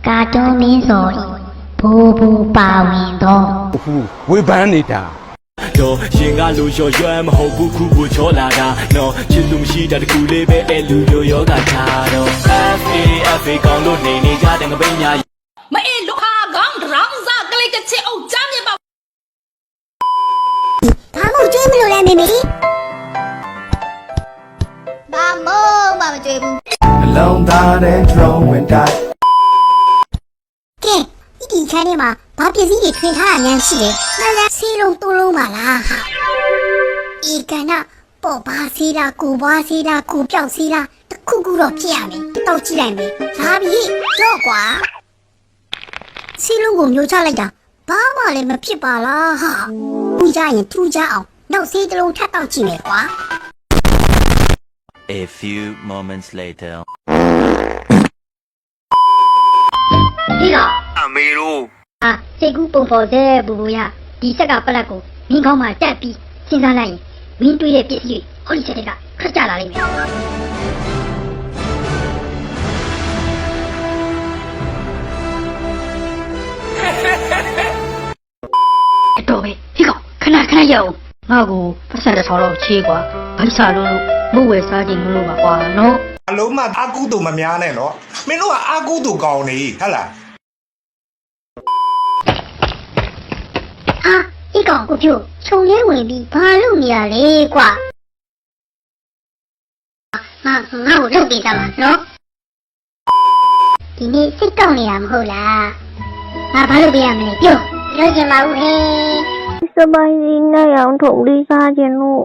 ကာတွန်းမင်းစော်ဘူဘူပါဝင်တော့ ဝေဖန်နေတာ တော့ရင်ကလူရောရွမ်းမဟုတ်ဘူးခုကိုချောလာတာနော်ချစ်သူမရှိတာတကူလေးပဲအဲ့လူလိုယောဂထားတော့ FA ကောင်းလို့နေကြတဲ့ငပိညာမအေးလူဟာကောင်းရောင်းစားကလေးကချစ်အောင်ကြားမြင်ပါဘာမို့ကျွေးမလို့လဲမေမေဘာမို့မကျွေးဘူး အလုံးသားတဲ့ drone ဝင်တိုင်း ကဲဒီခန်းထဲမှာဘာပစ္စည်းတွေထွင်ထားတာများရှိလဲ။နားဆေးလုံးသုံးလုံးပါလားဟာ။ဤကနပေါ်ပါဆေးလားကိုပွားဆေးလားကိုပြောက်ဆေးလားတခုခုတော့ဖြစ်ရမယ်။တောက်ကြည့်လိုက်မယ်။ဒါပြီကြော့ကွာ။ဆေးလုံးကိုမျိုးချလိုက်တာဘာမှလည်းမဖြစ်ပါလားဟာ။ထူကြရင်ထူကြအောင်နောက်ဆေးတစ်လုံးထပ်တောက်ကြည့်မယ်ကွာ A few moments later. ဒီတော့ အမေတို့ စိတ်ကူးပုံဖော်တဲ့ဘူဘူရဒီဆက်ကပလက်ကိုမင်းကောင်းမှတက်ပြီးစဉ်းစားလိုက်ရင်မင်းတွေးတဲ့ပစ္စည်းတွေဟောဒီစက်ကခက်ကြလာလိမ့်မယ်အတော်ပဲဒီကောင်ခဏရအောင်ငါ့ကိုပတ်စံတစ်ထောင်လောက်ချေးကွာဗိုက်စာလို့မဟုတ်ဝယ်စားခြင်းလို့ပါကွာနော် အလုံးမအာကုတုမများနဲ့နော်မင်းတို့ကအာကုတုကောင်းနေဟဟလား ဒီကောင်ကိုပြောခြုံလဲဝင်ပြီးဘာလုပ်နေရလဲကွာငါ့ကိုလုပ်ပေးတာပါနော်ဒီနေ့စိတ်ကောက်နေတာမဟုတ်လားငါဘာလုပ်ပေးရမလဲပြောချင်ပါဦးဟဲ့ စပိုင်းကြီးနဲ့ရောင်ထုံလေးစားခြင်းလို့